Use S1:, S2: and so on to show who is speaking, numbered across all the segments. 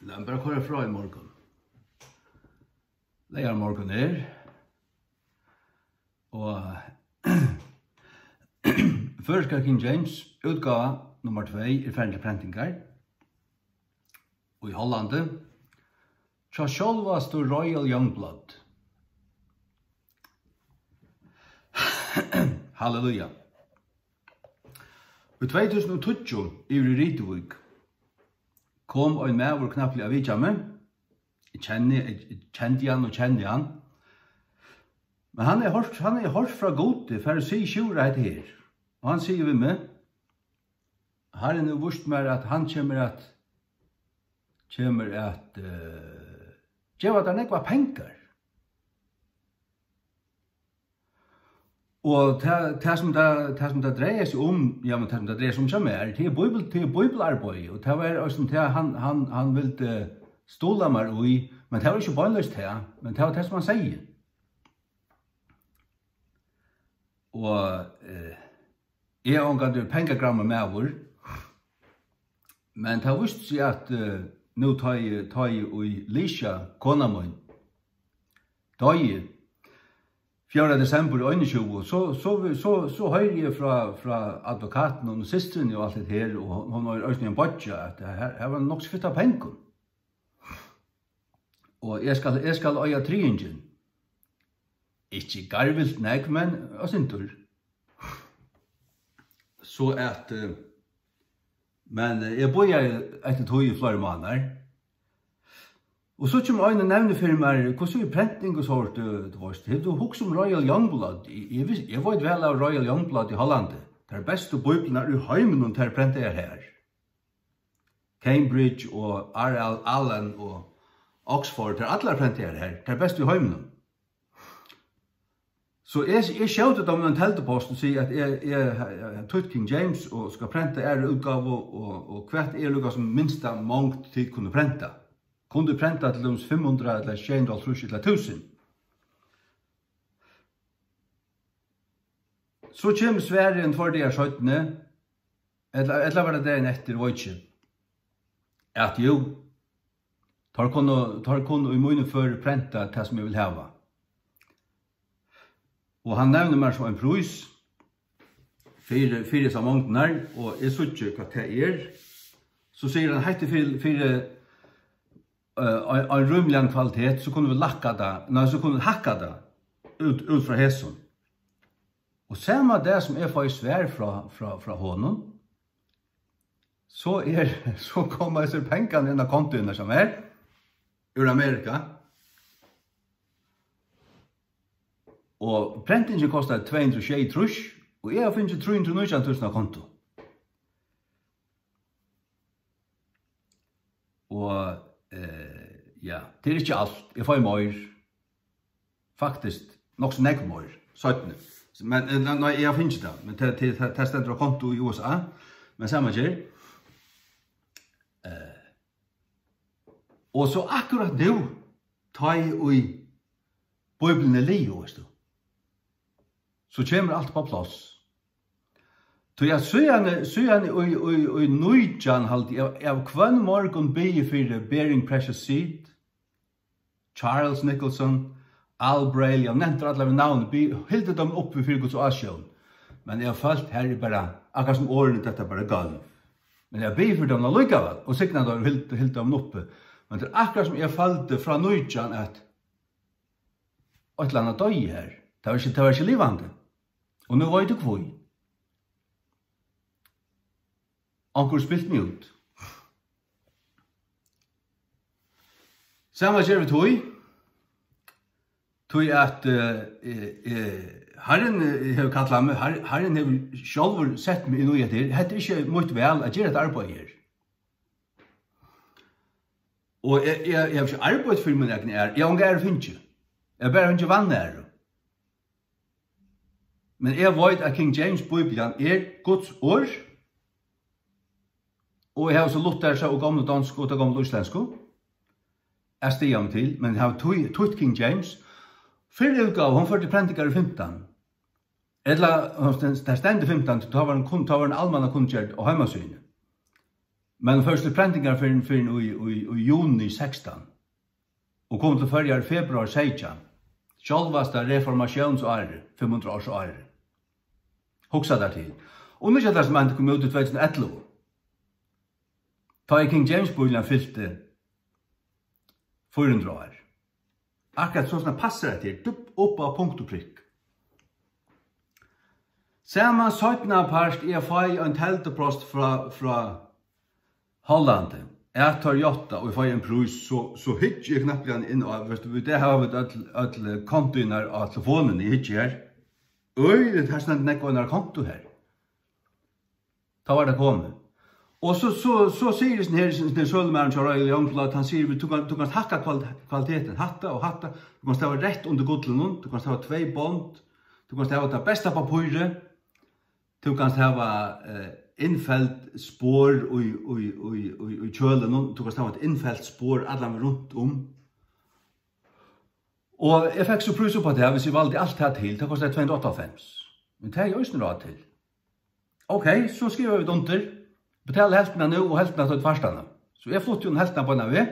S1: La meg bare køre fra I morgen. Leier morgen og Først King James, utgave nummer 2 ferdig prentingar. Og I Hollande, tja sjálvast og Royal Youngblood. Halleluja. I 2020 I Rydvik kom en maver knapplig av vidja meg. Jeg kjente han. Men han hørt fra gode for å si sjura etter her. Og han sier ved meg, Herren vurst meg at han kommer at gjeva der nekva penger. Og det som det dreier seg ja, men det som det dreier seg som det bibelarbeid, og det var også det han ville stola meg I, men det var ikke bønløst det, men det var det som han sier. Og jeg omgatt pengagrammer med over, men det visste seg at nå tar jeg I Lisha, kona min, døye, 4. desember 21, så hører jeg fra advokaten og systeren og alt det her, og hun har også en bodja, at her var nok så fitt av penger. Og jeg skal øye tryingen. Ikke garvilt nek, men og sintur. Så at, men jeg bor etter tog I flere måneder, og så kommer øyne nevne for meg, hvordan prenting og sånt, du hukse Royal Youngblood. Jeg vet vel av Royal Youngblood I Hollande. Det beste bøyblene I heimen til prenter her. Cambridge og R.L. Allen og Oxford, alle prenter her. Det beste I heimen. Så jeg skjøter dem en teltepost og sier at jeg tøtt King James og skal prente utgave og hvert lukka som minsta mångt tid kunne prente. Kunde prenta til 500 eller 600 eller 1000. Så kommer Sverige for det 17. Eller var det dagen etter, var ikke. At jo, tar kun I munnen for prenta det som jeg vil hava. Og han nevner meg som en prus, fire samongtenar, og jeg så ikke hva det Så sier han, hette fire en rymlig kvalitet, så kunne vi så kunne vi hakka det ut fra hæsson. Og samme det som får I svær fra honom, så kommer disse pengene inn av kontoene som ur Amerika. Og prentingen kostar 206 trusk, og jeg har finnet 300 000 konto. Og ja, det ikke alt. Jeg får mer. Faktisk, nok så nek mer. 17. Men jeg finner ikke det. Men det stender av konto I USA. Men samme skjer. Og så akkurat nå tar jeg I Bibelen liv, vet du. Så kommer alt på plass. Så jeg søger I nøytjan halde av hver morgen bygge for Bearing Precious Seed, Charles Nicholson, Al Braille, jeg nevnte alle navn, hilde dem oppe for Guds asjon. Men jeg har følt her bare, akkurat som årene dette bare galv. Men jeg bygge for dem allikevel, og sikkert har hilde dem oppe. Men det akkurat som jeg følte fra nøytjan at et eller annet døy her. Det var ikke livande. Og nå var jeg til kvøy. Anker spilt meg ut. Samme gjør vi tog. Tog at Herren har kallet meg, Herren har selv sett meg I noe etter. Det ikke mye vel at gjøre et arbeid her. Og jeg har ikke arbeid for min egen jeg har finnet ikke. Jeg bare finner ikke vann her. Men jeg vet at King James Bibelen Guds ord, og jeg har også luthersk og gamle dansk og gamle islandsk. Jeg stiger meg til, men jeg har tøtt King James. Fyrre utgave, hun førte prentikar I 15. Eller, det stendte 15, det var en allmanna kunngjert og heimasyne. Men første prentingar for i juni 16. Og kom til førjar februar 16. Sjálvasta reformationsåret, 500 års året. Hugsa der til. Og nu det som kom ut i 2011. Ta i King James-bibelen fylte 400 år. Akkurat sånn passer det til, opp av punkt og prikk. Saman 17. part er fei en telteprost fra Hollande. Jeg tar jotta og fei en prus, så hittar jeg knapt inn av, det har vi alle kontoiner av telefonen i hittar her. Det har snart nekva en konto her. Ta var det kommet. Og så sier det her, Sølmaren Kjara i Jongblad, han sier, du kan hakka kvaliteten, hatta og hatta, du kan stava rett under godlen, du kan stava 2 bond, du kan stava det beste papiret, du kan stava innfelt spår i kjølen, du kan stava et innfelt spår allan rundt om. Og jeg fikk så prøys på det, hvis jeg valgte alt det til, det kostet 298. Men det er jo ikke noe til. Ok, så skriver vi det under, betal helten nå og helten av tvarstene. Så jeg flytter jo en helten på denne ved,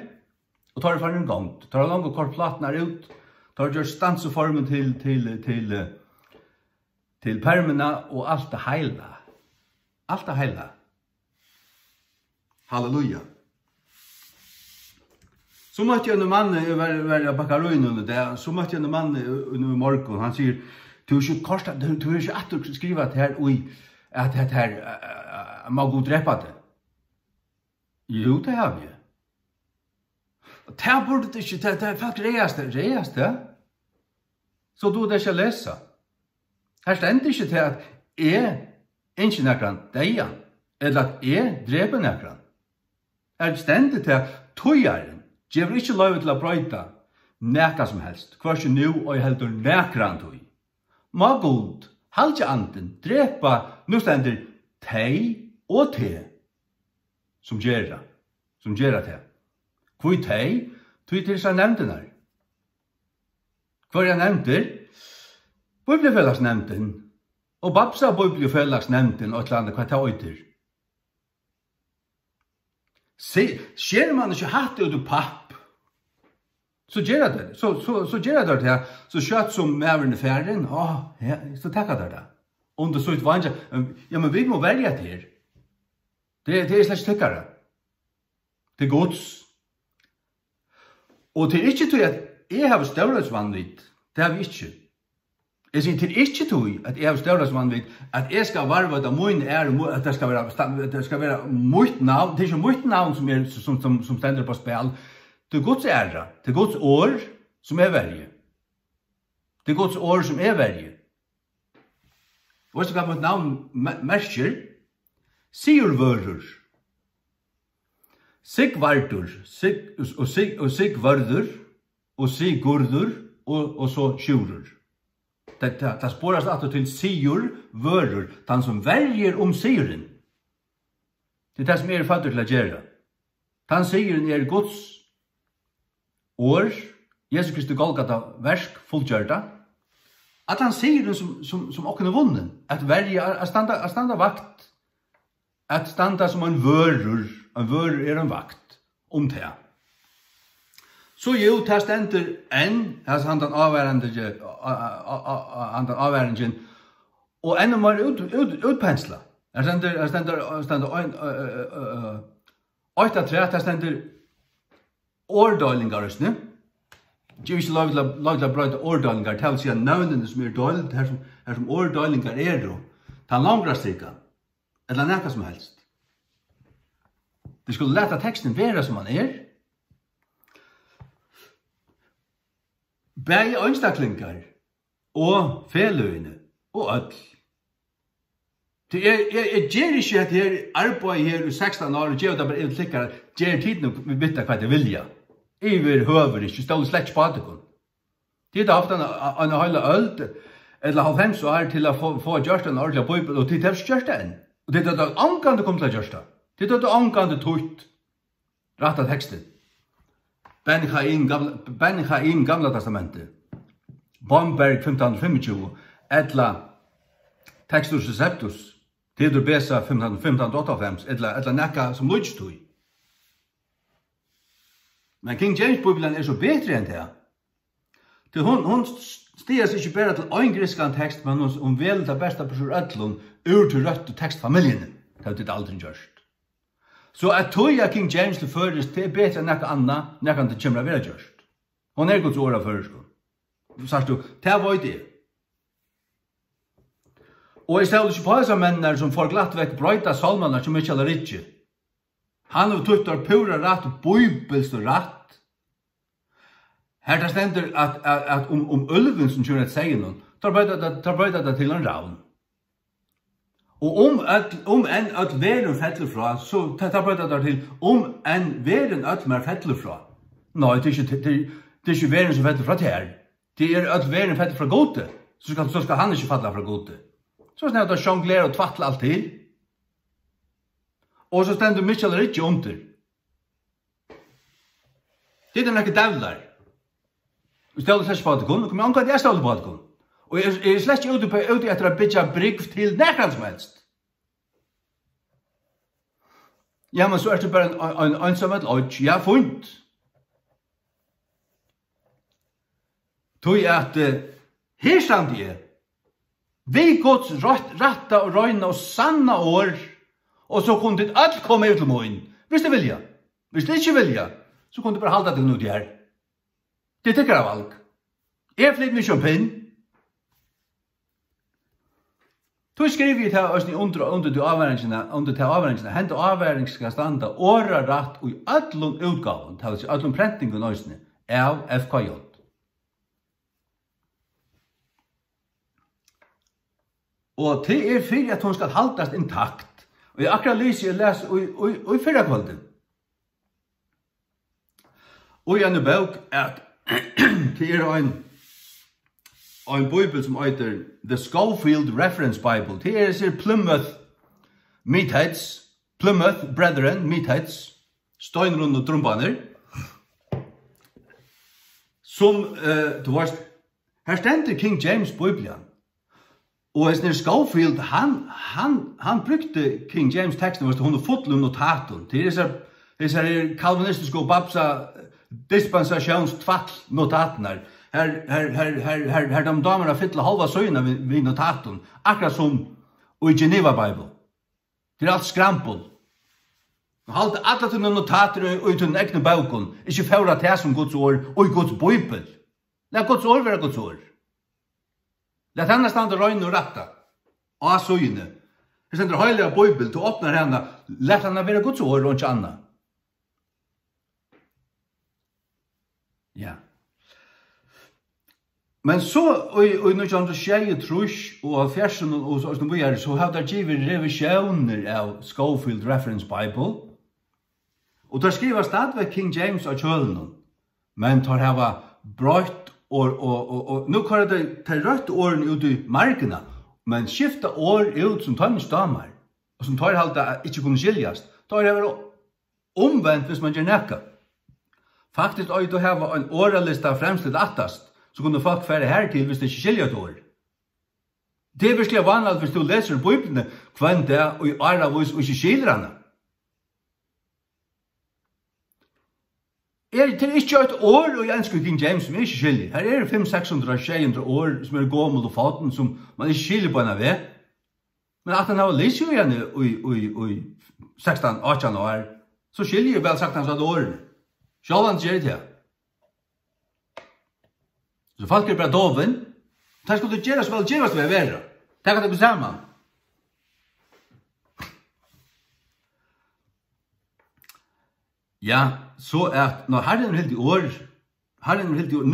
S1: og tar det for en gang. Tar det langt og kort platen her ut, tar det gjør stanseformen til permene og alt det heila. Alt det heila. Halleluja. Så møtte jeg en mann være bakkaruin under det, så møtte jeg en mann under morgen, han sier, du er ikke at du skriver at her, at det her, må gå drepa det. Jo, det har vi. Det burde det ikke, det er faktisk reast det. Så du det ikke lese. Her stender ikke til at jeg ikke nekran deia, eller at jeg dreper nekran. Her stender til at tøyaren gjør ikke lov til å brøyta nekka som helst, hversi nu og jeg heldur nekran tøy. Må god, halde anden, drepa, nu stender tei og te, som gjerra te. Hvor tei, tøy til seg nevnten her. Hvor jeg nevnter, Bibelfellagsnevnden, og Babsa Bibelfellagsnevnden, og et eller annet, hva ta øyter. Skjer man ikke hatt det ut papp, så gjør det. Så gjør det det, så kjøtt som mæveren ferden, så takker det det. Om det så ut vanlig, ja, men vi må velge det her. Det er slags tykkere. Det er gods. Og til ikke til at jeg har størrelsesvanvitt, det har vi ikke. Jeg sier til ikke til at jeg har størrelsesvanvitt, at jeg skal varve det min at det skal være mitt navn, det er ikke mitt navn som stender på spil, det er Guds ære, det er Guds år som er verje. Det er Guds år som er verje. Og hvis du kan få et navn merker, Sigurvørur, Sigvardur, Sigvardur, og Sigurdur, og så Sjurur. Det spåres at til Sigurvørur, den som verjer om Siguren. Det er det som er fattig til å gjøre. Den Siguren er Guds år, Jesu Kristi Golgata versk fullgjørta, at han Siguren som åkne vunnen, at verje, at standa vakt, at standa som en vørur er en vakt, om det. Så jo, det stender enn, han den avværenden, og enn må utpensla. Her stender 8-3, her stender årdøylingar, ikke? Det er ikke lov til å brøyde årdøylingar, til å si at navnene som er døylt, her som årdøylingar er, ta langra stika, eller nekka som helst. Det skulle leta teksten være som han er. Begge ønstaklingar og feløyene og ødel. Jeg gjør ikke at jeg arbeid her i 16 år og gjør det bare en klikkere, gjør tiden vi bytta hva jeg vilja. Iver høver ikke, stål slett på det. Det er ofte en halv øld, eller 90 år til å få gjørst en ordentlig bøybel, og det er gjørst det enn. Og det er det angående kom til å gjørst det. Det er det angående tøyt, rett av teksten. Ben Chaim, Gamla Testamentet. Bomberg 1525, etla Textus Receptus, Til du besa 1558, eller nekka som lydstui. Men King James-bibelen så bedre enn det. Til hun stiger seg ikke bare til en griskan tekst, men hun vel det beste på ødlun ur til rødt tekstfamilien. Det har det aldri gjørst. Så at tøya King James til føres til bedre enn nekka anna, nekka til kjemra vera gjørst. Hun godt åra føres. Sagt du, det var det. Og jeg stedet ikke på disse mennene som får glatt vekk brøyta salmene som ikke eller ikke. Han har tuttar pura rætt og bibelst rætt. Her det stender at ulven som kjører et segen noen, tar brøyta det til en ravn. Og en ødel veren fettler fra, så tar brøyta det til en veren ødel mer fettler fra. Nei, det er ikke veren som fettler fra til her. Det er ødel veren fettler fra gode, så skal han ikke fattla fra gode. Så snart det sjonglerer og tvattler alt til. Og så stender Mitchell ikke under. Det er noen dævlar. Vi stedet slett på at det kunne, men omkring jeg stedet på at det kunne. Og jeg er slett ikke ute etter å bytja brygg til nærkant som helst. Ja, men så er det bare en ensamhet lodge. Ja, funnet. Tog at her stand jeg. Vi gods ratta og røyna og sanna år, og så kunne det alt komme ut til måen. Hvis det vilja. Hvis det ikke vilja, så kunne det bare halda det noe her. Det tykker av valg. Jeg flytt mye om pinn. Så skriver vi til under til avværingene, hente avværing skal standa åra ratt og i öllum utgaven, til å si öllum prentingen nøysene, av FKJ. Og det er fyrir at hun skal haltast intakt. Og jeg akkurat lyser jeg les i fyrra kvalden. Og i en bok at det er en bibel som heter The Schofield Reference Bible. Det er sier Plymouth Brethren Meatheads, Steinrund og Trumbaner, som, her stender King James Bibelen. Og hvis Schofield, han brukte King James teksten, hvis hun fotlen notaten, til disse kalvinistiske og babsa dispensasjonstvall notaten her de damerna fytla halva søyna vid notaten, akkurat som i Geneva Bible. Det er alt skrampel. Halte alle til notater og til den egne bauken, ikke føra til som Guds ord og i Guds bibel. La Guds ord være Guds ord. Lät henne standa røyne og ratta av søyne. Hvis henne høylig av bibel, du åpner henne, lät henne være Guds ord og ikke annet. Ja. Men så, og i 1923 og 40 og sånn vi er, så har det givet revisjoner av Schofield Reference Bible. Og der skriver stadigvæk King James av kjølen, men tar hava brøtt og nu kan det ta rødt årene ut i markene, men skifta år ut som tar med stammer, og som tar halta ikke kunne skiljast, tar det være omvendt hvis man gjør nekka. Faktisk, og du har en årelista fremstilt attast, så kunne folk fære her til hvis det ikke skiljer et år. Det er virkelig vanlig hvis du leser Bibelen, kvann det og i åra vis og ikke skiljer henne. Det er ikke et år og jeg ønsker King James som ikke skiljer. Her er det 500-600 år som er gommel og faten som man ikke skiljer på henne ved. Men at han har lyst jo igjen i 16-18 år, så skiljer vel sagt hans at årene. Sjálv han gjør det. Så folk er bare doven. Det skal du gjøre så vel gjøres ved å være. Det kan det gå sammen. Ja, så at når Herren helt i år,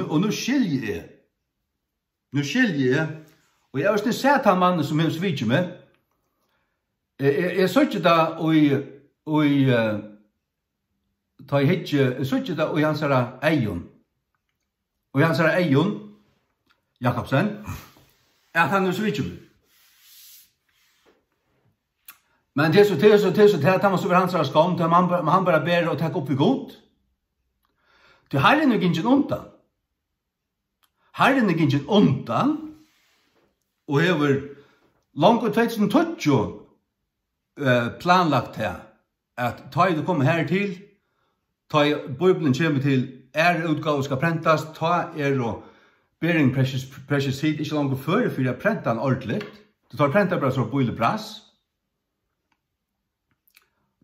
S1: og nå skiljer jeg. Og jeg har også sett han mannen som jeg svikker med. Jeg så ikke da, ta i hitje, så ikke da, og hans er Eion. Og hans er Eion, Jakobsen, at han er svikker med. Men det er så at han var hans er skam, til han bare ber og tek opp i god. Til Herren er ikke undan. Herren er ikke undan, og hever langt 2020 planlagt her, at ta det kommer her til, ta Bibelen kommer til utgave skal prentas, ta og Bearing Precious Seed ikke langt før for å prente den ordentlig. Du tar prenta bara så boile brass.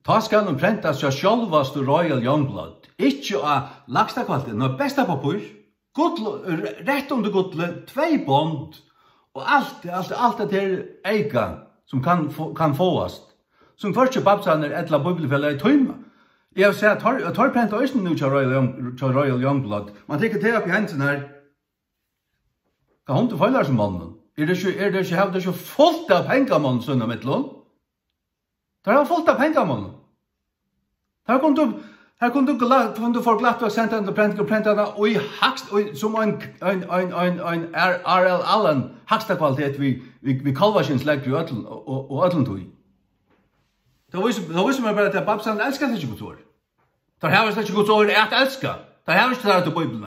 S1: Ta skal den prentas så sjálvast Royal Youngblood. Ikke av lagsta kvalitet, men bästa papur. Rätt under gudle, 2 bond och allt det här eika som kan fåast. Som första babsaner ettla bibelfälla i tøyma. Jeg vil si at tar prenta øysen nu til Royal Youngblood. Man tenker til opp i hendelsen her. Hva hun til feilar som mannen? Det ikke fullt av pengamannen sønne mitt lån? Det er fullt av pengamannen. Her kunne du få glatt og sendt den til prenterne og i hakst, som en R.L. Allen haksta kvalitet vi kalvarsins legger i ødlentøy. Det viser meg bare at babsan elskar det ikke Guds ord. Det her er ikke Guds ord at elska. Det her er ikke det til Bibelen.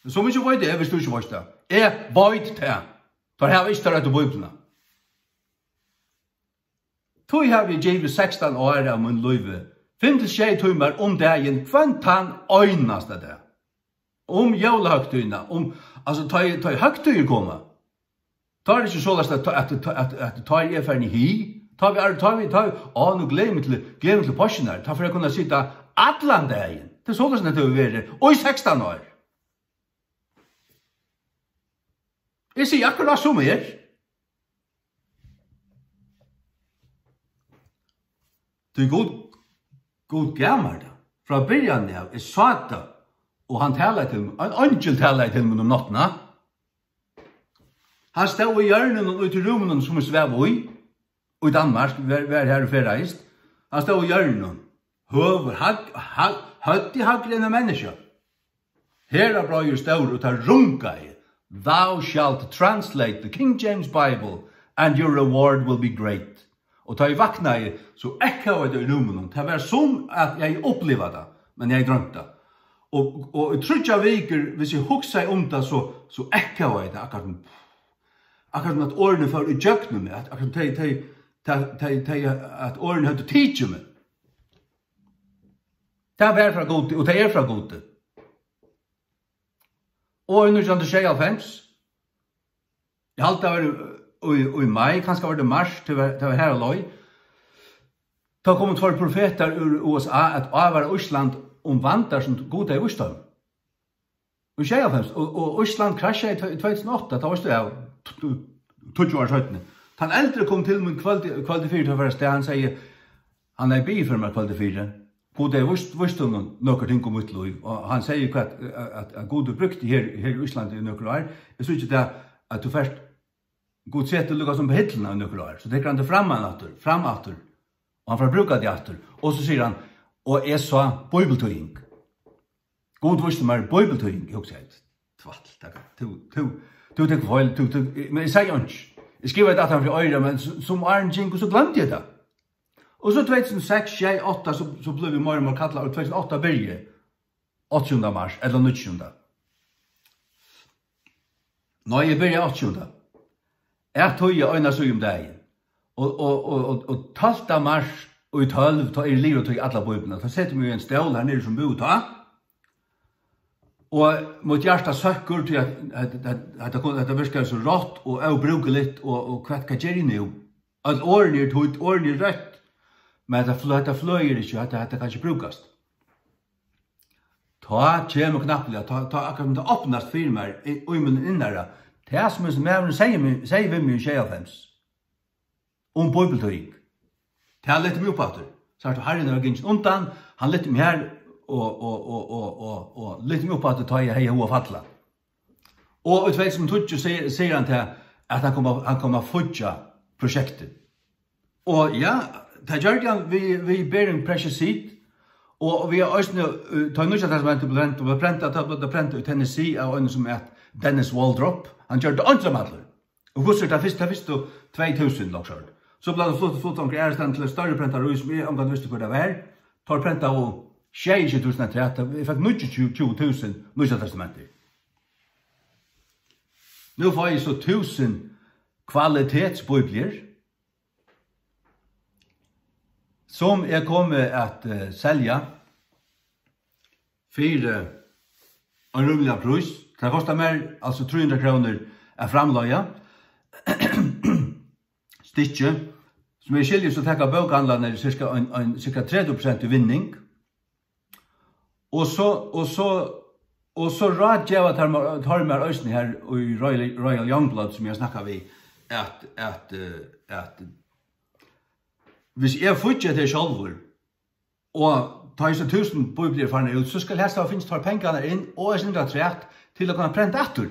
S1: Så mye vet det, hvis du ikke vet det. Jeg vet det. Det her er ikke det til Bibelen. Tog har vi givet 16 år av min liv. 5-6 timer om dagen, kvann tann øynast det. Om jævla altså ta høgtøyer komme. Ta er ikke så last at ta er ferdig hi. Ta nu glem til porsjoner. Ta for å kunne sitte atlan dagen. Det er så last at det vil være. Og i 16 år. Jeg sier akkurat som Det er god gammel da. Fra byrjan av er svata, og han taler til mig, en angel taler til mig om nattena. Han stod i hjørnen og ut i rummen som svev i Danmark, var her og ferreist. Han stod i hjørnen, høver, høtt i haglene mennesker. Her er bra stod og tar runka i. Thou shalt translate the King James Bible, and your reward will be great. Og ta i vakna i, så ekka jeg det i rummen. Det var som at jeg opplevde det, men jeg drømte. Og jeg tror ikke viker, hvis jeg hukser om det, så ekka jeg det akkurat som at årene får i djøkne meg, at årene hadde tidsi meg. Det var fra gode, og det er fra gode. Og i 1996, jeg halte det var i mai, kanskje var det mars, det var her og løy. Da kom 2 profeter ur USA at avvara Østland vandar som gode i Østland. Og 96, og Østland krasja i 2008, da var det 20 år 17. Han eldre kom til min kvalitet 4 til å være sted, han sier, han er bi for meg kvalitet 4. Gode i Østland nokker ting om mitt liv, og han sier at gode brukte her i Østland i nokker år. Jeg synes ikke det at du først God sett lukka som på hittlen av noen år. Så tekker han det fram atter. Og han får bruka det atter. Og så sier han, og jeg sa bibeltøying. God visste meg bibeltøying. Jeg husker helt. Tvatt, takk. Du tenker feil. Men jeg sier ikke. Jeg skriver et atter for øyre, men som Arne Gink, så glemte jeg det. Og så 2006, 2008, så ble vi morgen og kattlet, og 2008 byrje. 8. mars, eller 19. Nå, jeg byrje 8. Jeg tog i øyne så om dagen. Og 12. mars og i 12, ta i livet og tog alle bøybene. Da setter vi en stål her nede som bor ta. Og mot hjertet søkker til at det virker så rått og jeg bruker litt og hva gjør jeg nå? At årene er tøyt, årene er rødt. Men det fløyer ikke, at det kan ikke brukes. Ta kommer knappelig, ta akkurat som det åpnes for meg i øymen innere. Det er som jeg sier vi mye 25. Om bibeltøying. Det er litt mye på at så er herren er gynns undan, han litt mye her, og litt mye på at ta i hei hoa fatla. Og utveik som Tudjo sier han til at han kommer fudja prosjektet. Og ja, det gjør han vi Bearing Precious Seed, og vi har også ta i Nusja Testamentet ble prentet i Tennessee av en som het Dennis Waldrop. Han gjør det anslamadler. Og hvordan det første 2000 nok selv. Så ble det flott omkring ærestand til større prentar og som jeg omgang visste hvor det var. Tar prentar og 2030, vi fikk 20.000 Nusja Testamenter. Nå får jeg så 1000 kvalitetsbibler. som kommer at selja for en rumlig pris. Det kostar mer, altså 300 kroner framløya. Stikje, som skiljer så tenker bøkhandlerne cirka 30% i vinning. Og så rådgjeva tar med øyne her i Royal Youngblood, som jeg snakket vi, at hvis jeg fortsetter til sjálfur, og tar så 1000 bibler farne ut, så skal helst finnes tar pengene inn, og jeg synes trett til å kunne prente etter.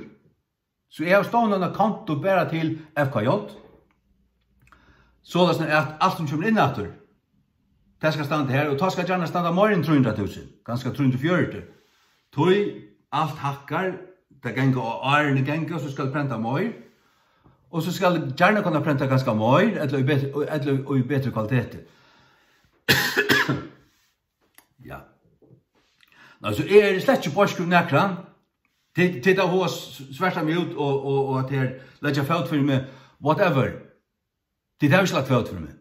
S1: Så jeg har stående en konto bare til FKJ, så det er at alt som kommer inn etter, det skal stande her, og det skal gjerne stande mer enn 300 000, ganske 340. Tog alt hakkar, det ganger og årene ganger, så skal prenta mer, og så skal gjerne kunne prenta ganske mer, eller i bedre kvalitet. Ja. Altså, jeg er slett ikke påskruv nekran, til da hun sverta meg ut, og at jeg legger fælt for meg, whatever. Det har vi slagt fælt for meg.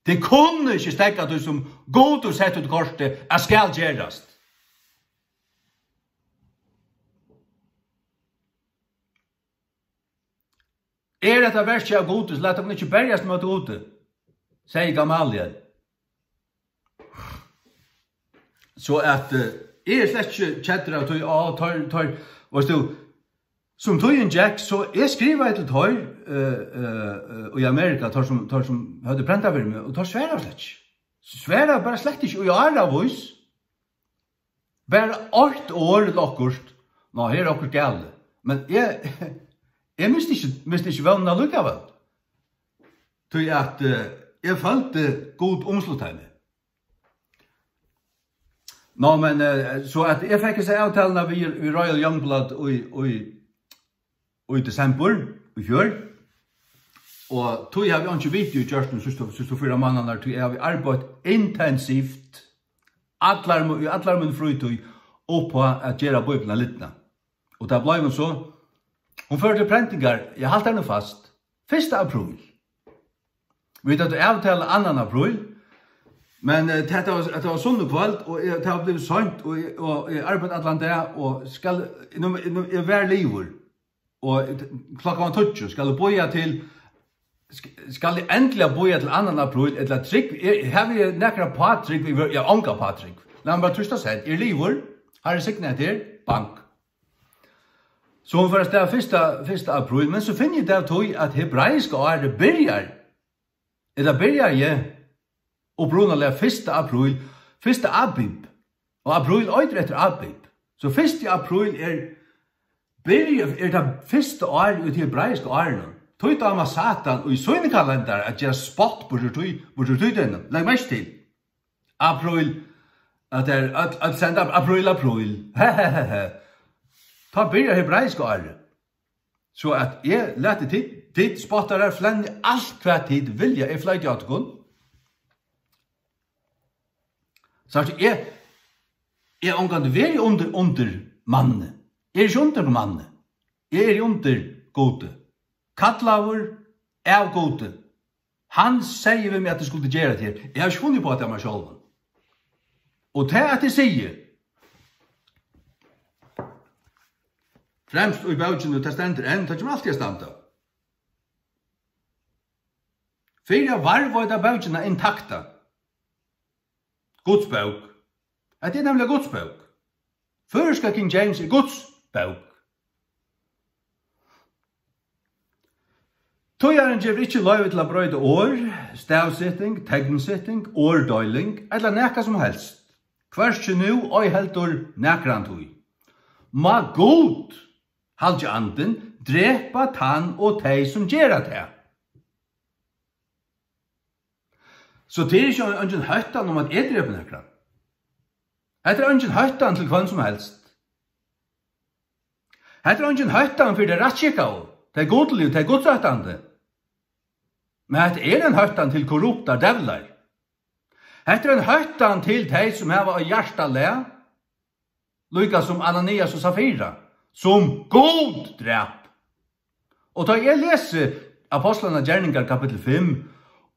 S1: Det kunne ikke stekka du som god og sett ut kortet, jeg skal gjerast. Er dette verset av god, så lett dere ikke bergast mot gode, sier Gamaliel. Så at jeg er slett ikke kjetter av tar, som tog en Jack, så jeg skriver til tar i Amerika, tar som hadde prenta for meg, og tar sværa slett ikke. Sværa bare slett ikke, og jeg er av oss. Bare 8 år lokkort, nå her er akkurat gale. Men jeg miste ikke vannene lukkavel. Til at jeg følte god omsluttegnet. Nå, men så at jeg fikk seg avtalene ved Royal Youngblood i desember, i fjør. Og tog jeg har vi ikke video gjort den siste 4 måneder, tog jeg har vi arbeidet intensivt, atler min frutøy, og på at gjøre bøyblene littene. Og det ble hun så, hun førte prentingar, jeg halte henne fast, 1. april. Vi vet at jeg avtaler 2. april, men det var sånn kveld, og det har blitt sånt, og jeg arbeidet atlant det, og jeg var livet, og klokka var 20, skal jeg boja til, skal jeg endelig boja til 2. april, eller trygg, har vi nekra patrygg, jeg ånga patrygg. La meg bare trusta seg, livet, har jeg signet her, bank. Så hun får stå 1. april, men så finner jeg det tog at hebraiske året byrjar. Det byrjar jeg, og brunalega 1. april, 1. Abib. Og april øyder etter Abib. Så 1. april det første året ut i hebraiske årene. Tog da med Satan og i søgne kalender at jeg spott burde tøydene. Legg mest til. April, at det er sendt april. Ta byrja hebraiske året. Så at jeg lette tid spottar her flenne alt hva tid vilja jeg fløyde i atgånd. Så at jeg omgående veri under manne. Jeg er ikke under manne. Jeg er under gode. Kattlaver av gode. Han sier vi meg at det skulle gjøre til. Jeg har ikke funnet på at jeg var selv. Og til at jeg sier, fremst og i bautjen og testenter enn, det kommer alltid å standa. Fyra varvøyda bautjen er intakta. Gudsbauk. Det er nemlig Gudsbauk. Førska King James er Gudsbauk. Tøyaren gjør ikke løyve til å brøyde år, stavsitting, tegnsitting, årdøyling, eller nekka som helst. Hverskje nu, og heldur nekrantøy. Ma god halde anden, drepa tann og tei som gjerra det. Så det er ikke ønsken høytan om at jeg dreper nekran. Det er ønsken høytan til hvem som helst. Det er ønsken høytan for det rettskikka og det er godelig, det er godsøytande. Men det er en høytan til korrupta devlar. Det er en høytan til de som har hjertale, lykka som Ananias og Safira, som god drep. Og da jeg leser Apostlarna gjerningar kapitel 5,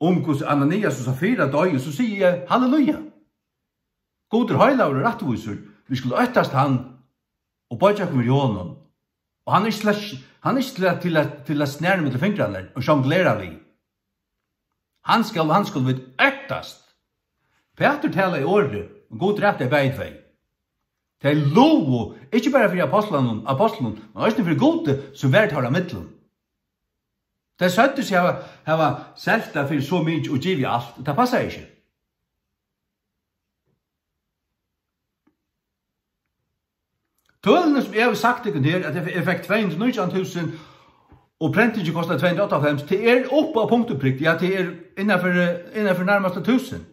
S1: hos Ananias og Safira døy, så sier jeg halleluja. Goder heilaver og rettviser, vi skulle øttast han og bøtja kommer i hånden. Og han er ikke til å snære med til fingrene og jonglera vi. Han skal vi øttast. Peter taler i året, og god rett er beidvei. Det er lov, ikke bare for apostelen, men også for gode som vært har av middelen. Det er søttes jeg har selta for så mye og givet alt, det passer ikke. Tølene som jeg har sagt ikke her, at jeg fikk 200.000 og prenting kostet 258, det er oppe av punktuprikk, ja, det er innenfor nærmeste 1000.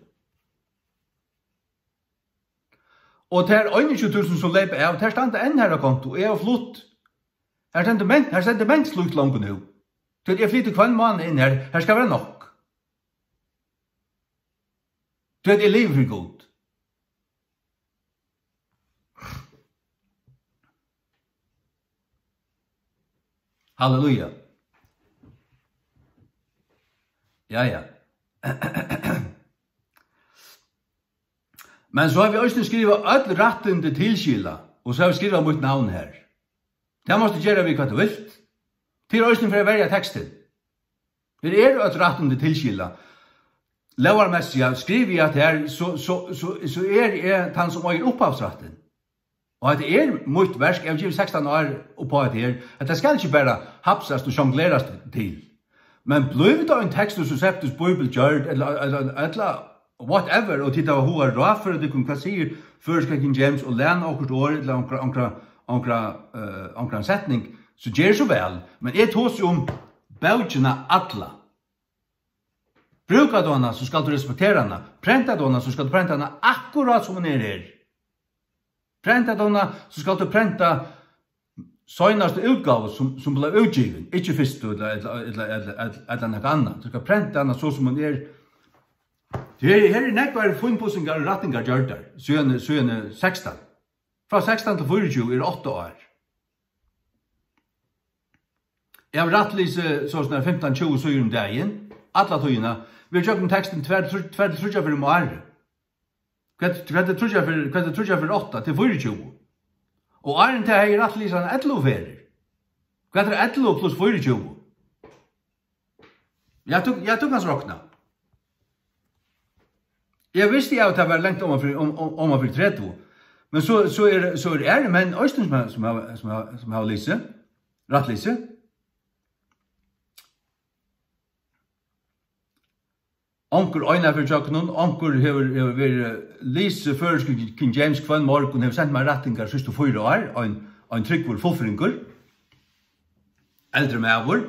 S1: Og det er 21.000 som leper av, det er stand enn her av konto, jeg har flott. Her sender menn slutt langt nå. Det er flyttet hver mann inn her, her skal være nok. Det er livet for god. Halleluja. Ja. Men så har vi også skrivet alle rettende tilskylda, og så har vi skrivet mot navn her. Det måste gjøre vi hva du vil. Til også for å velge teksten. Det er alle rettende tilskylda. Lovarmessig skriver jeg at her, så er jeg han som eier opphavsretten. Og at det er mot versk, jeg har givet 16 år oppå at her, at det skal ikke bare hapsast og jonglerast til. Men blir det en tekst som septus bibelgjørd, eller whatever, og titta hva hun har råd for, det kan sier først King James og lærne okkur år, eller omkring setning, så gjør så vel. Men jeg tås om bautjena atla. Brukar du henne, så skal du respektere henne. Prenta du henne, så skal du prenta henne akkurat som hun er her. Prenta du henne, så skal du prenta søgnaste utgave som ble utgiven. Ikke først eller noe annet. Du skal prenta henne så som hun er. Her er nekvar funnpussingar og rattingar gjørdar, 16. Fra 16 til 24 er 8 år. Jeg har rattlise sånn 15-20 søgur om dagen, alle tøyene. Vi har kjøpt teksten 2-3 for år. Hva er det 3 for 8 til 24? Og åren til jeg rattlise 11 ferir. Hva er det 11 pluss 24? Jeg tok hans råkna. Jeg visste at det var lengt om for 30, men så er det menn Øystein som har lise, rattlise. Onkur øyne for tjokken, onkur har vært lise før King James kvann morgen, har sendt meg rattingar siste 4 år, og en tryggvur fullfringur, eldre mævur,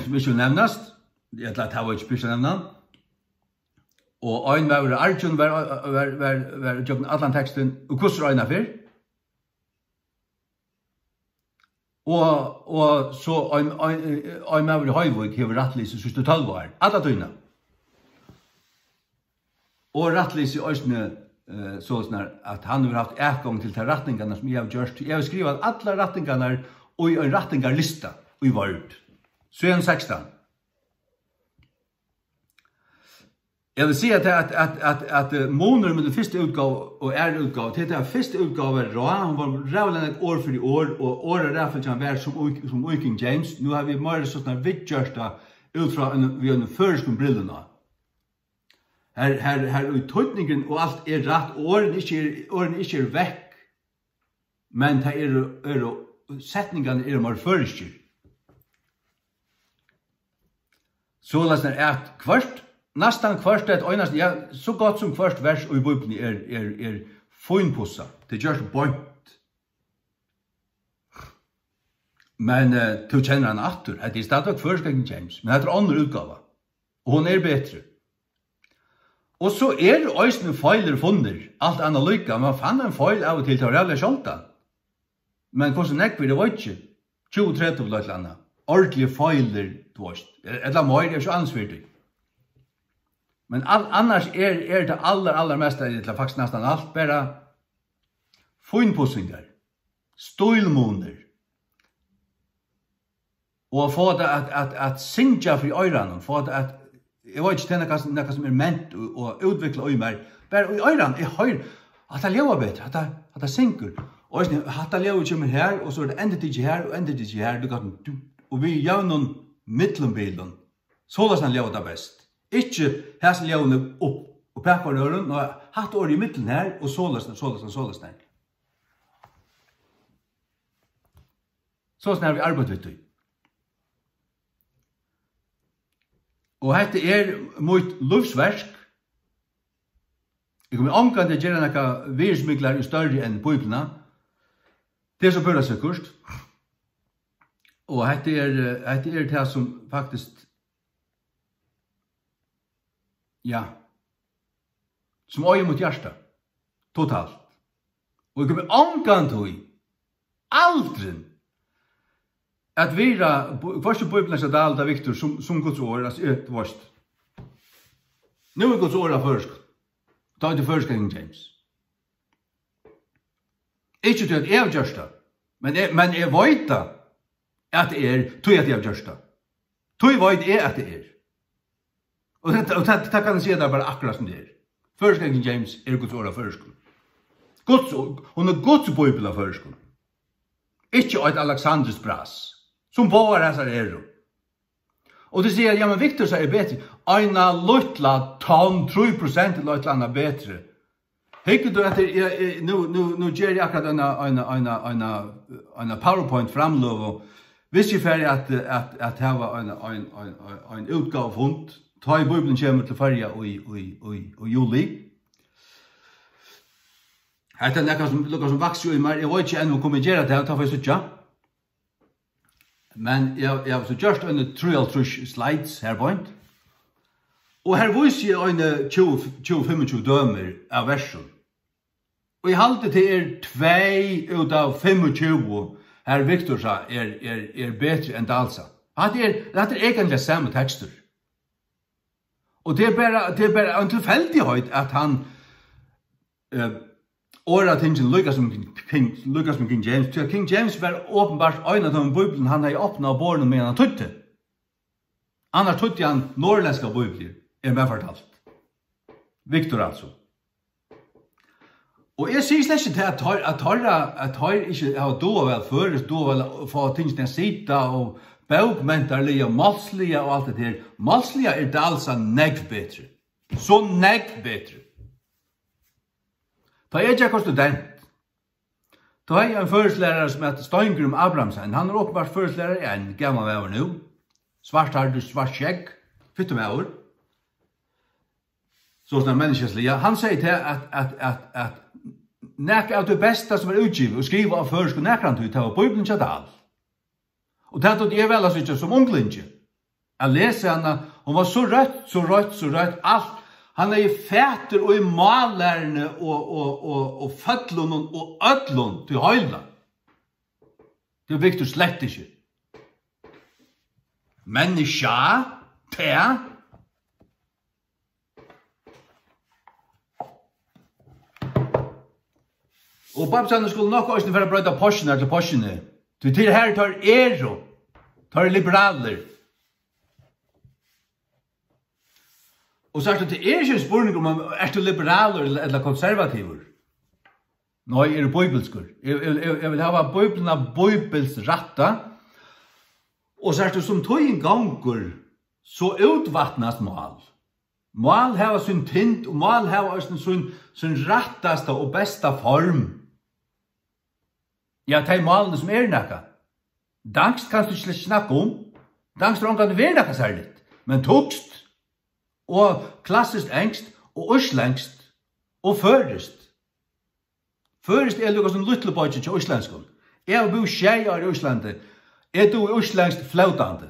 S1: som ikke nevnast, jeg tar det ikke pyrst å nevna. Og ein var Arjun var jokken allan teksten og kusser øyna fyr. Og så ein var Høyvøk hever rattlise siste 12 år. Alla tøyna. Og rattlise øysne sånn at han har haft etgang til de ratningarna som jeg har gjort. Jeg har skrivet alle ratningarna og en ratningarlista i Word. 16. Jeg vil si at måneder med den første utgave og utgave, til den første utgave han var rævlig et år for i år, og året rævlig kan være som King James. Nå har vi mer sånn vidgjørsta ut fra en føreskum brillene. Her uttøytningen og alt er rett, årene ikke er vekk, men setningene er mer føreskyld. Så lasten er at kvart, Nastan kvart et øynast, ja, så godt som kvart vers og i Bibelen er finpussa. Det gjørs bort. Men du kjenner han atter. Det er stadig først King James, men det er andre utgave. Og hun er bedre. Og så er det øysene feiler funner, alt annet lykka. Man fann en feil av og til å reelle skjolta. Men hvordan nekver det var ikke? 20-30 eller et annet. Ordentlige feiler, du vet. Et eller annet er ikke ansvarlig. Men annars er det aller mest, eller faktisk nesten alt, bare finpussinger, stålmåner, og få det at syngja for øyrene, få det at jeg vet ikke til noe som ment og utvikla i meg. Bare i øyren, jeg hører at det lever bedre, at det synker. Og at det lever kommer her, og så det endet ikke her, og endet ikke her, og vi gjør noen mittlumbilen. Så det han lever det best. Ikke her som lever opp og peker røren, og hatt år i midten her, og så det her. Så har vi arbeidet litt. Og dette mot livsverk. Jeg kommer omkring til å gjøre noen virusmikler større enn Bibelen. Det som bør seg kurs. Og dette det som faktisk, ja, som øye mot hjertet. Totalt. Og jeg kommer omkring til aldri at vira, første Bibelen er det alt viktig som Guds ord, altså et vorst. Nå Guds ord av først. Ta til først King James. Ikke til at jeg gjørst det, men jeg vet da at det tog at jeg gjørst det. Tog vet jeg at det Og det kan jeg si at det bare akkurat som det Først King James Guds ord av først. Guds ord, hun Guds Bibel av først. Ikke et Alexanders brass. Som bara här Och det säger ja men Victor säger bättre. Ena lutla ton 3% lutla bättre. Hekte du att nu ger jag akkurat en PowerPoint framlöv. Visst ju för att ha en utgåva fond. Ta i Bibeln kommer till färja och juli. Här är det som växer i mig. Jag vet inte ännu kommer göra det här ta för så Men jeg har så gjort en 3 slides her point. Og her viser jeg en 20-25 dømer av versen. Og jeg halte til 2 ut av 25 her Victor sa bedre enn Dalsa. Det er egentlig samme tekster. Og det er bare en tilfeldighet at han året tingen lykkes som King James. Til King James var åpenbart øyne av Bibelen han har åpnet båren med han tøtte. Han har tøtte han norrländska Bibelen, med fortalt. Victor altså. Og jeg sier slett ikke til at tar ikke har då vel føres, då vel få tingene sida og bøkmentarlige, malslige og alt det her. Malslige det altså negv bedre. Så negv bedre. Da jeg ikke student, da er jeg en føreslærer som heter Steingrim Abrahamsen. Han åpenbart føreslærer en gammel vever nå. Svart hardt, svart skjegg, 50 år. Så sånn menneskeslige. Han sier til at nek av det beste som utgivet og skriver av først og nekran til å Bibelen til dal. Og det er vel altså ikke som unglinje. Jeg leser henne, hun var så rødt, alt. Han er i fæter og i malerne og fødlån og ødlån til høyla. Det er viktig slett ikke. Menneska, te. Og babsane skulle nok også for å brøyde porsjoner til porsjoner. Til her tar tar liberaler. Og så det ikke en spørning om du liberaler eller konservativer. Nei, det bibelskur. Jeg vil ha Bibelen av Bibels ratta. Og så det som tog en ganger, så utvattnas mal. Mal har sin tint, og mal har sin rattaste og besta form. Ja, det er malene som nekka. Dangst kan du ikke snakke om. Dangst kan du være nekka særlig. Men togst, og klassisk engst, og øslengst, og førest. Førest lukket som lytlebøyde til øslengskon. Jeg har bo tjejer i Øslandet. Du øslengst flautande.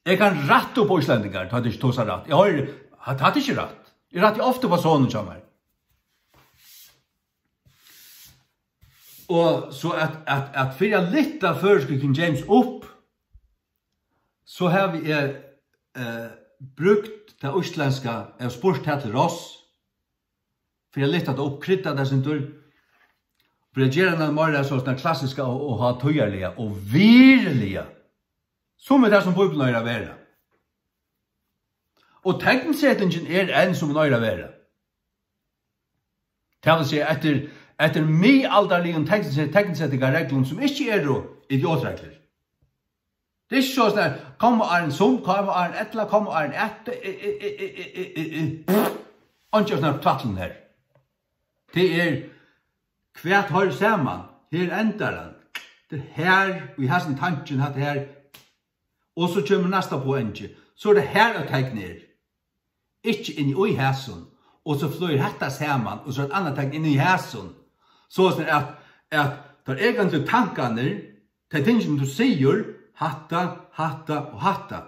S1: Jeg kan ratte opp øslendinger, det ikke tås ratt. Jeg har tatt ikke ratt. Jeg ratt ofte på sånne som her. Og så at fyra litt av først King James opp, så har vi brukt det østlandska, jeg har spurt her til oss, for jeg litt at oppkrytta det sin tur, for jeg gjør en mer sånn klassiska og ha tøyerlige og virlige, som det som Bibelen øyre være. Og tegnsetningen en som øyre være. Det vil si, etter middelalderlige tegnsetninger som ikke idiotregler. Det ikke sånn at kommer en som, kommer en etla, kommer en etter, ikke sånn tvattelen her. Det hvert har sammen, her ender den. Det her, vi har sin tanken at det her, og så kommer neste poenget. Så det her å tegne er. Ikke inn i hæsen, og så flyr hetta sammen, og så et annet tegn inn i hæsen. Så at det egentlig tankene, det tingene du sier, hatta, og hatta.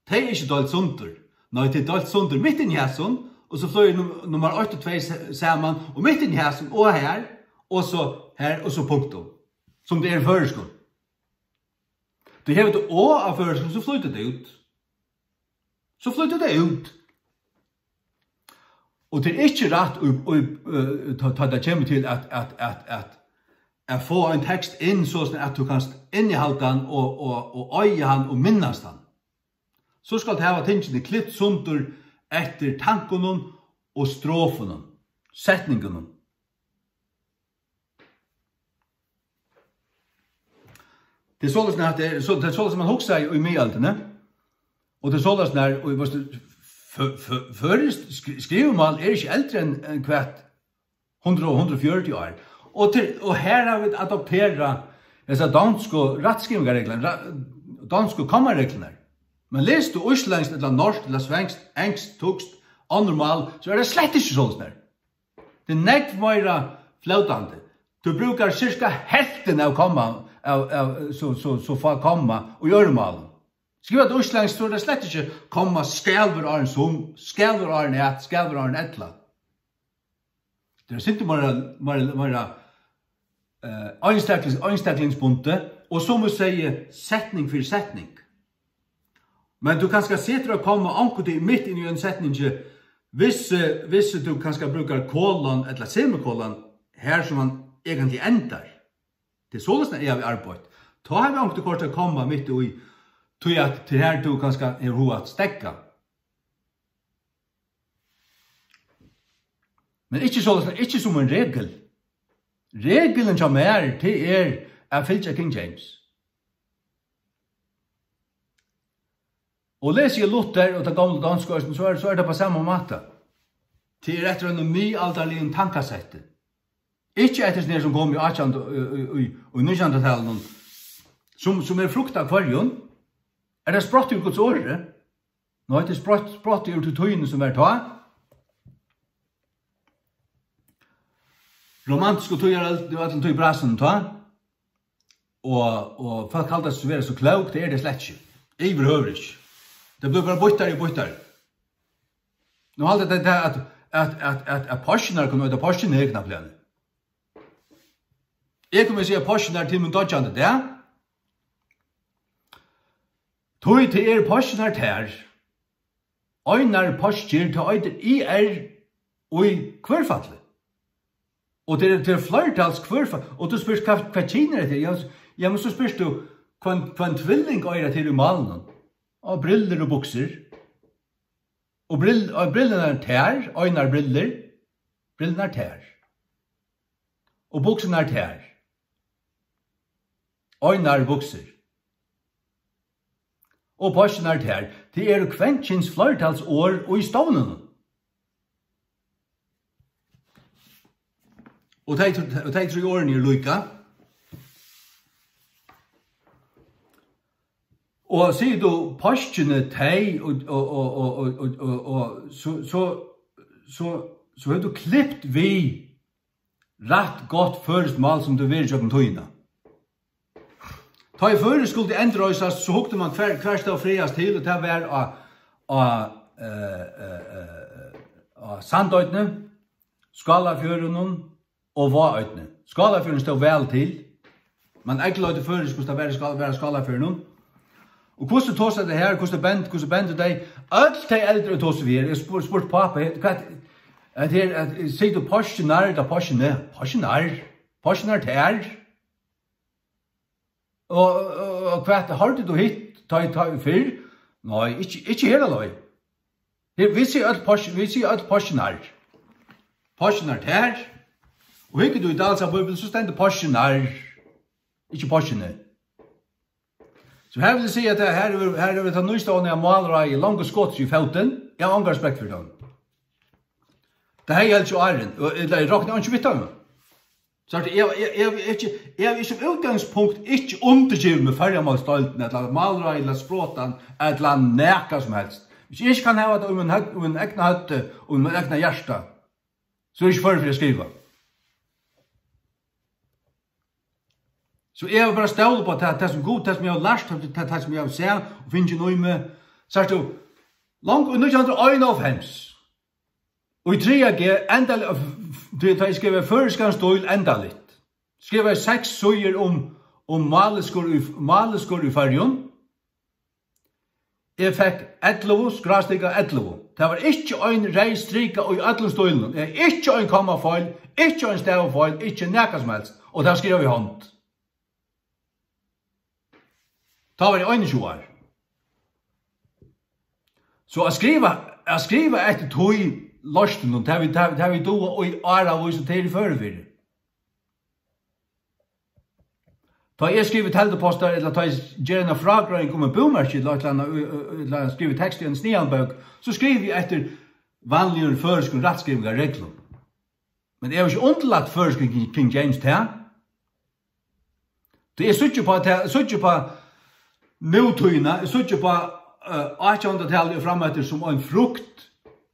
S1: Det ikke dalt sunder. Nei, det dalt sunder midt inn i hæsen, og så flyr nummer 8 og 2 sammen, og midt inn i hæsen, og her, og så her, og så punktum. Som det føreskål. Du hever det å av føreskål, så flytter det ut. Så flytter det ut. Og det ikke rett at det kommer til at få en tekst inn sånn at du kan innehalte den og øye den og minnes den. Så skal det ha tingene klitt sunter etter tankene og strofene, setningene. Det sånn at det sånn som man husker i middelalderne, og det sånn at før skrivemål ikke eldre enn hvert 100-140 år. Og her har vi adopteret disse danske rettskrivingarreglene, danske kammerreglene. Men les du østlengst, eller norsk, eller svensk, engst, tukst, andremål, så det slett ikke sånn her. Det nekk mer flautande. Du brukar cirka helten av komma, så får komma og gjøre malen. Skriva det østlengst, så det slett ikke komma skalver åren som, skalver åren et, skalver åren etla. Det sitter mer einstaklingsbunte, og så må si setning for setning. Men du kan skal se til å komme anker midt inn i en setning, hvis du kan skal bruke kolon eller semikolon her som man egentlig ender. Det så sånn jeg har arbeidt. Da har vi anker kort til å komme midt i til at til her du kan skal at stekka. Men ikke som en regel. Regelen som til fylgja King James. Og leser jeg Luther og det gamle danskørsten, så det på samme måte. Til etter en middelalderlig tankasette. Ikke etter sånn som kom i 18. og 19. som frukta kvarjon. Det sprott ur Guds åre? Nå det sprott ur til tøyene som ta. Romantiske tøyer det var til brassen ta. Og folk kalte det å være så klok, det det slett ikke. Jeg behøver ikke. Det blir bare bøttere. Nå halte det at passioner kunne være passioner knapt lene. Jeg kommer si at passioner til min dodjande det. Tøy til passioner ter. Øynar pasjer til øyder og i kvørfattelig. Og det flertals kvørfattelig. Og du spørs hva kiner det til. Ja, men så spørs du hva en tvilling øyre til i malen. Og briller og bukser. Og brillene ter. Øynar briller. Brillene ter. Og buksene ter. Øynar bukser. Og passioner her, det kventkins flertals år og i stavnen. Og de 3 årene lykka. Og sier du passioner teg, og så har du klippt vi rett godt førstmal som du vil kjøkken tøyna. Ta i før skulle endrøysas, så hukte man hver stad friast til, og det var av Sandøytene, Skalafjøren og Vaøytene. Skalafjøren stod vel til, men egentlig før skulle det være Skalafjøren. Og hvordan tås det her, hvordan bent det deg, alt de eldre tås vi her, jeg spurt pappa, sier du passionar, da passionar ter, og hva hørte du hit ta fyr. Nei, ikke hele løy. Vi sier alt porsionar. Porsionar her. Og ikke du i dalsa bibel, så stender porsionar. Ikke porsionar. Så her vil jeg si at her vi ta nøystående av malrei i lange skotts i foten. Jeg har angar respekt for den. Det her gjelder jo æren. Jeg råkner ikke vitt av meg. Så jeg er som utgangspunkt ikke undergivet med færgemalstolten, eller malrei, eller språten, eller næka som helst. Hvis jeg ikke kan hava det om en egna høtte, om en egna hjärsta, så er det ikke for å skrive. Så jeg vil bare ståle på det som god, det som jeg har lært, det som jeg har sett, og finner ikke noe med. Så er det jo, langt og 1951, og i 3G, da jeg skrev føreskanstøyl enda litt. Skrev jeg 6 søyer om maleskår i fargen. Jeg fikk 11, skrastika 11. Det var ikke en reistrika i 11 støylen. Ikke en kommafeil, ikke en stavefeil, ikke næka som helst. Og det skrev jeg hånd. Da var jeg 21 år. Så jeg skriver etter tog løsten, og det har vi doa og i æra og så til i førefyrir. Da jeg skriver telteposter, eller da jeg gjør en fragrøring om en bomerkje, eller skriver tekst i en snianbøk, så skriver jeg etter vanlige føreskring rettskriving av regler. Men jeg har ikke underlagt føreskring King James til. Det er suttje på nutøyna, jeg suttje på 1800-tallet frametter som en frukt.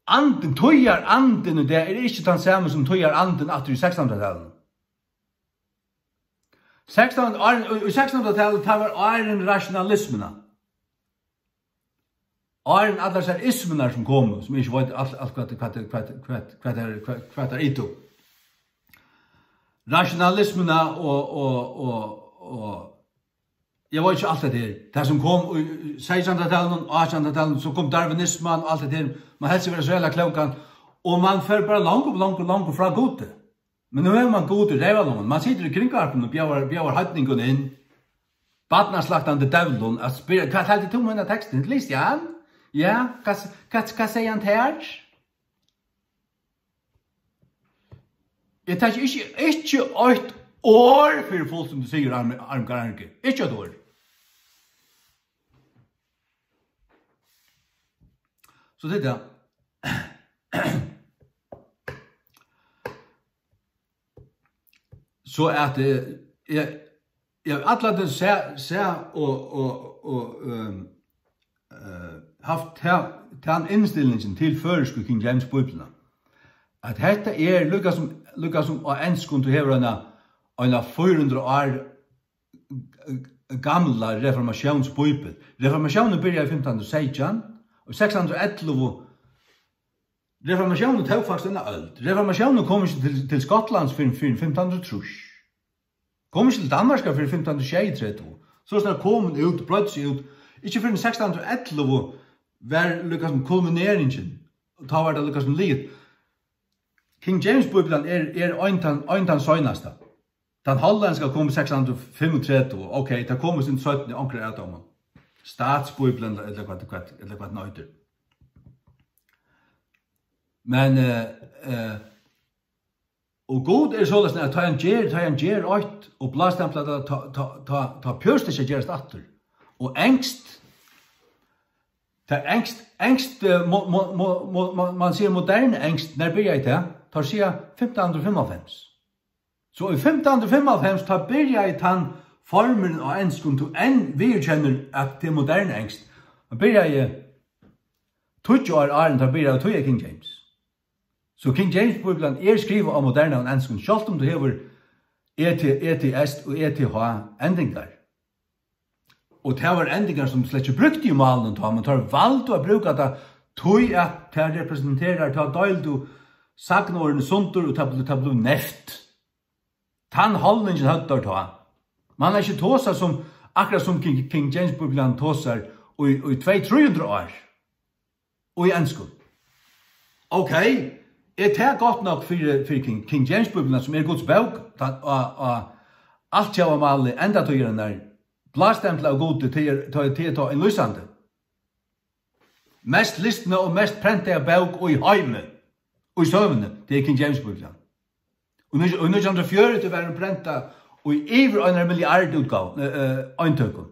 S1: Anden, tøyar anden, og det er ikke den samme som tøyar anden atter i 1600-tallet. I 1600-tallet tar var æren rationalismena. Æren alle disse ismena som kom, som ikke vet hva det er ito. Rationalismena og jeg vet ikke alt det her. Det som kom i 1600-tallet og 1800-tallet, så kom darwinismen og alt det her. Man helst være så jævla klokan, og man fer bare langt fra gode. Men nu er man god i revalungen. Man sitter i kringkarpen og bjør høytningen inn. Badnaslaktande dævlun. Hva talte du med denne teksten? List han? Ja, hva sier han til her? Jeg tar ikke 8 år for folk som du sier armgaranke. Ikke 8 år. Så det er det. Så at jeg alle det se og haft den innstillingen til føreske King James Bibelen. At dette er lukka som å enskund til hever en 400 år gamla reformationsbibel. Reformationen begynte i 1516, og 611 Reformationen tog faktisk denne øld. Reformationen kom ikke til Skottland for 1530. Kom ikke til Danmark for 1532. Så snart kom den ut, brød seg ut. Ikke for 1611 var lukket som kulmineringen. Da var det lukket som livet. King James Bibelen er en søgneste. Den hollandske kom i 635. Ok, det kom i sin 17. anker av dem. Statsbibelen eller hva den øyder. Men og god er sånn at ta en gjer åt og blastempla ta pjørst ikke gjerast atter. Og engst man sier moderne engst når byrja i det tar sier 1555. Så i 1555 tar byrja i tann formen av enskund til enn vi kjenner at det er moderne engst. Man byrja i 20 år tar byrja i King James. Så King James Bibelen skrivet av moderne og enskund, selv om du hever ETS og ETH endingar. Og det var endingar som slett ikke brukte i malen, men tar valgt å bruke det tog at det representerer, ta døyld og sagnårene sunter og ta blod neft. Tann holdningen høttar ta. Man er ikke tåsa som, akkurat som King James Bibelen tåsar i 200-300 år. Og i enskund. Ok, det godt nok for King James Bibelen som Guds bok, og alt jeg var malig enda tøyere der blastempel av gode til en lysande. Mest listne og mest prente av bøk og i heime, og i søvne, det King James-bibelen. Og 1940 var den prenta og i over 1 milliard utgav, eintøkken.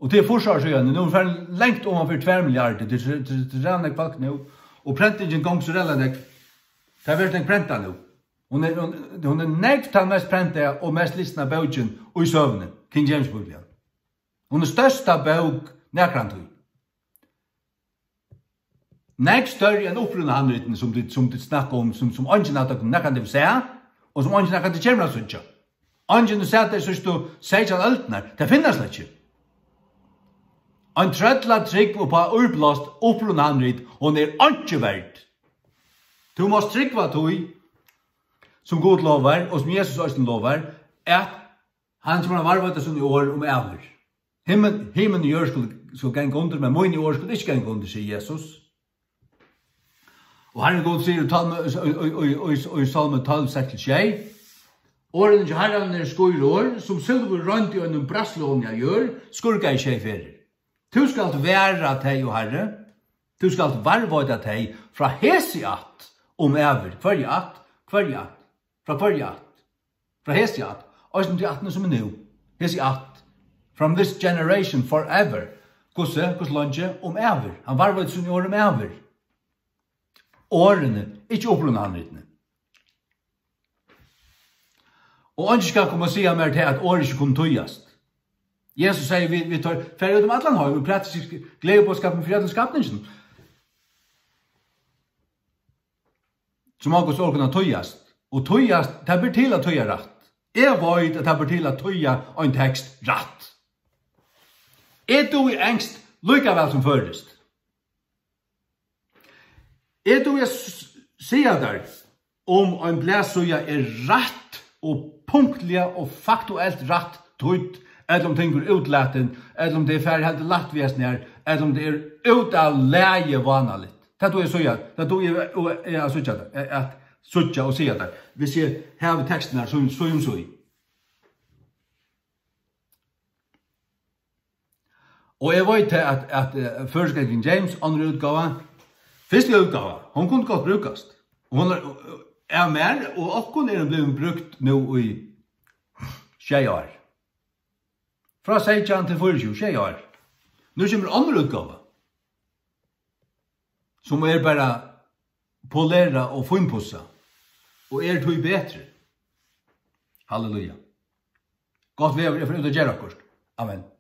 S1: Og det forsvar seg igjen, nå er det lengt omanfor 2 milliarder, det er rannig kvalk nå, og prentingen gong så relativt, det er virkelig prenta nå. Hun er nekt den mest prenta og mest listna bøkken og i søvne, King James-bibelen. Hun er størsta bøk nekrantøy. Nekt større enn opprunna handritten som du snakker om, som ungen at dere nekrantøy vil se, og som ungen nekrantøy kommer av suttja. Ungen du sier at det synes du sier til altner, det finnes slett ikke. En trettla trygg på urblast opprunna handritt, hun er ikke verdt. Du må strikva tog, som God lovar, og som Jesus også lovar, at han som har varvet sånn i år om æver. Himmelen i år skulle genge under, men min i år skulle ikke genge under, sier Jesus. Og Herren God sier i Salme 12, 6-6, åren til Herren er skoir år, som silver rønt i en brasslånja gjør, skurka i tjeiferer. Du skal være teg, o Herre, du skal varvøyda teg fra hesi at om æver, hver at, fra hver at, fra hesi at, og som til atene som er nå, hesi at, from this generation forever, hvordan lunge om æver, han varvøyda som i år om æver. Årene, ikke opprunna handritene. Og han skal komme og si mer til at året ikke kunne tøyast. Jesus sier vi tar ferie ut om atlan har, vi prater glede på skapen for skapningen. Som akkurat år kunne tøyast. Og tøyast, det blir til å tøya rett. Jeg vet at det blir til å tøya en tekst rett. Du i engst likevel som først. Du jeg sier der om en blæsøya er rett og punktlig og faktuelt rett tøyt, eller om ting går utlaten, eller om det er ferdig helt lattvesen her, eller om det er ut av leie vanligt. Det er jeg sier, det er jeg sier, at suttja og sier det. Hvis jeg har teksten her, så. Og jeg vet at første King James, andre utgave, første utgave, hun kunne godt brukast. Hun er mer, og akkurat er blevet brukt nå i 6 år. Fra 16 til 24, 6 år. Nå kommer andre utgave, som er bare polera og finpussa, og er tog bedre. Halleluja. Godt vi er for ut å gjøre akkurat. Amen.